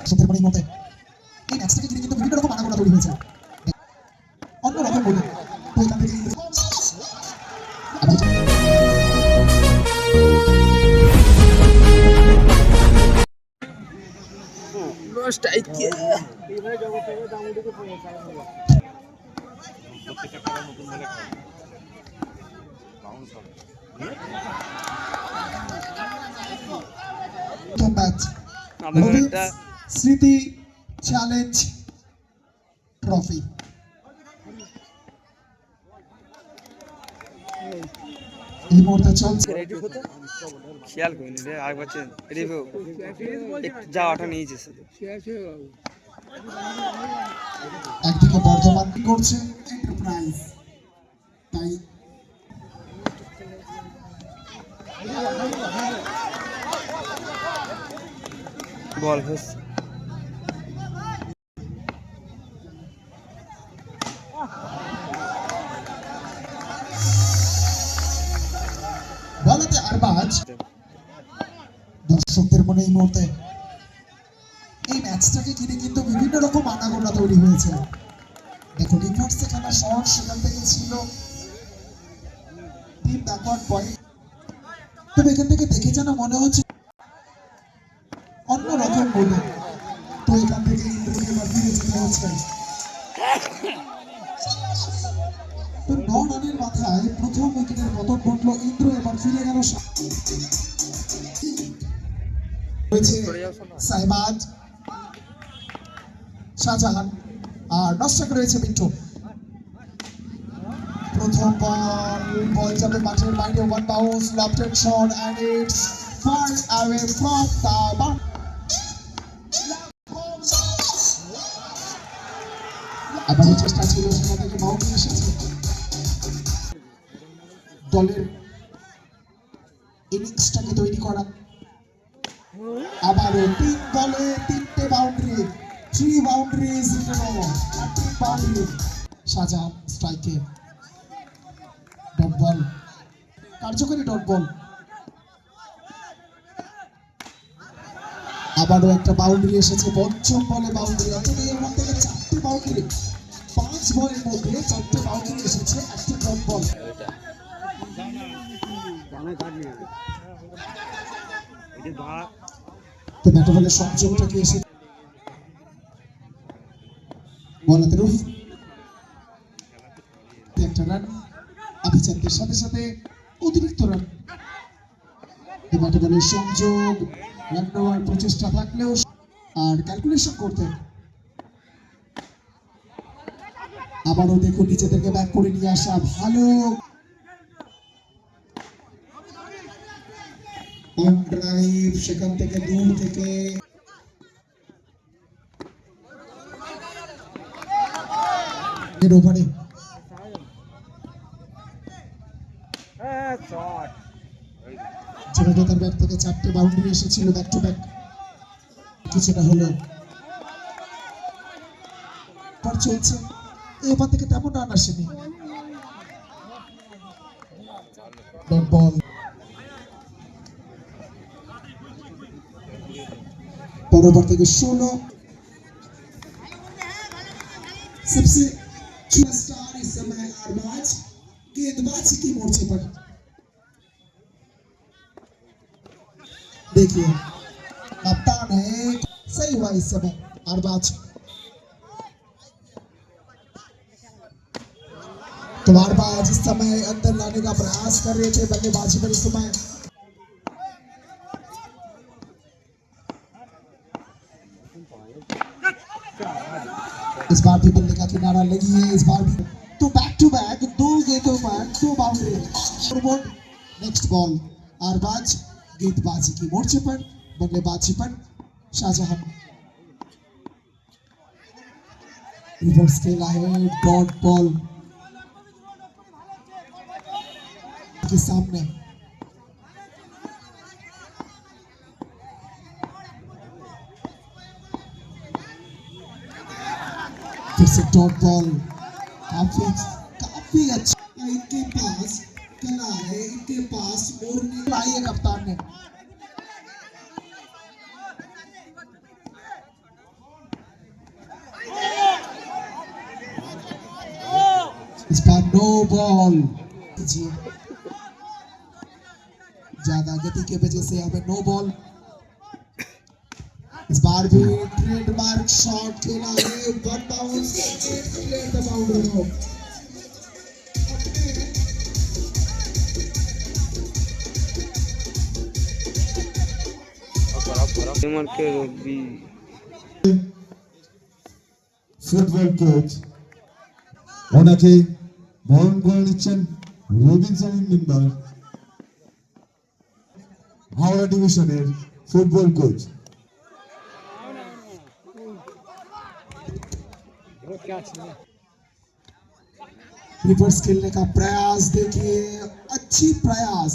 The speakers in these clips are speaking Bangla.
দর্শকদের মনে মতে এই ম্যাচটাকে ঘিরে কিন্তু বিভিন্ন রকম আনাগোনা তৈরি হয়েছে অন্যরকম বলে। তো এখান থেকে স্মৃতি চ্যালেঞ্জ ট্রফি এই মুহূর্তে চলছে। খেয়াল করিনি রে আর বলছেন রিভিউ যাওয়াটা নিয়েছে একদিকে বর্ধমান করছে এন্টারপ্রাইজ, তাই বল হচ্ছে বলাতে আরবাজ। দর্শকদের মনে এই মুহূর্তে এই ম্যাচটাকে ঘিরে কিন্তু বিভিন্ন রকম আনাগোনা তৈরি হয়েছে। দেখো রিভার্সে খেলা শট, সেখান থেকে ছিল টিম ব্যাকওয়ার্ড পয়েন্ট। তবে এখান থেকে দেখে যেন মনে হচ্ছে অন্যরকম বলে। তো এখান থেকে ইন্দ্রকে এবার ফিরে যেতে হচ্ছে। তো 9 রানের মাথায় প্রথম উইকেটের পতন ঘটলো। ইন্দ্র এবার ফিরে গেল সাইবাজ, শাহজাহান আর নস্টাক রয়েছে মিন্টু। প্রথম বল যাবে মাঠের বাইরে, one bounce, loft and shot and it's far away from the boundary. আবারও চেষ্টা ছিল সেখান থেকে বাউন্ডারি এসেছে। দলের ইনিংসটাকে তৈরি করা। আবারও 3 বলে 3টে boundary, 3 boundaries in a row, 3 boundary. Shahjahan স্ট্রাইকে, ডট বল, কার্যকরী ডট বল। আবারও একটা বাউন্ডারি এসেছে, পঞ্চম বলে বাউন্ডারি। অর্থাৎ এর মধ্যে 4টে বাউন্ডারি, 5 বলের মধ্যে 4টে বাউন্ডারি এসেছে, একটা ডট বল। তো ব্যাটে বলে সংযোগটাকে এসে বলাতে রোহিত একটা রান, অভিযাত্রের সাথে সাথে অতিরিক্ত রান। ব্যাটে বলে সংযোগ, রান নেওয়ার প্রচেষ্টা থাকলেও আর ক্যালকুলেশন করতে। আবারও দেখো নিজেদেরকে ব্যাক করে নিয়ে আসা, ভালো অন ড্রাইভ, সেখান থেকে দূর থেকে ওভারে যেটা তার ব্যাট থেকে 4টে বাউন্ডারি এসেছিল ব্যাক টু ব্যাক। কিছুটা হলো পর চলছে, এই ওভার থেকে তেমন রান আসেনি। ডট বল, परोवर থেকে 16 सबसे छुआ स्टार इस समय अरबाज गेंदबाजी की मोर्चे पर। देखिए कप्तान है, सही हुआ इस समय अरबाज। तो अरबाज इस समय अंदर लाने का प्रयास कर रहे थे बल्लेबाजी पर। इस समय इस बार भी बल्ले का किनारा लगी है, इस बार भी। तो बैक टू बैक 2 गेंदों पर 2 बाउंड्री। नेक्स्ट बॉल अरबाज गेंदबाजी की मोर्चे पर, बल्लेबाजी पर शाहजहान। रिवर्स खेला है, डॉट बॉल के सामने। फिर से डॉट बॉल, काफी अच्छा इनके पास कला है, इनके पास मोड़ने लाई है कप्तान ने। पर नो बॉल। ज्यादा गति की वजह से हमें नो बॉल। इस बार भी ट्रेडमार्क शॉट खेला है, one bounce clear the boundary. Football coach ওনাকে বরণ করে নিচ্ছেন রবিনসন মেম্বার হাওড়া ডিভিশনের ফুটবল কোচ। रिवर्स खेलने का प्रयास देखिए, अच्छी प्रयास।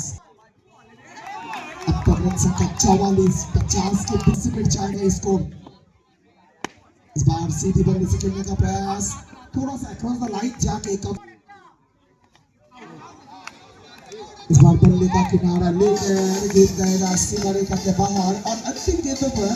अब तक रन संख्या 44-50 के 20 मिनट जाएगा स्कोर। इस बार सीधी बल्ले से खेलने का प्रयास, थोड़ा सा अक्रॉस द लाइन जाके कम। इस बार बल्ले का किनारा लेकर गेंद गए रास्ते के बाहर और अंतिम गेंदों पर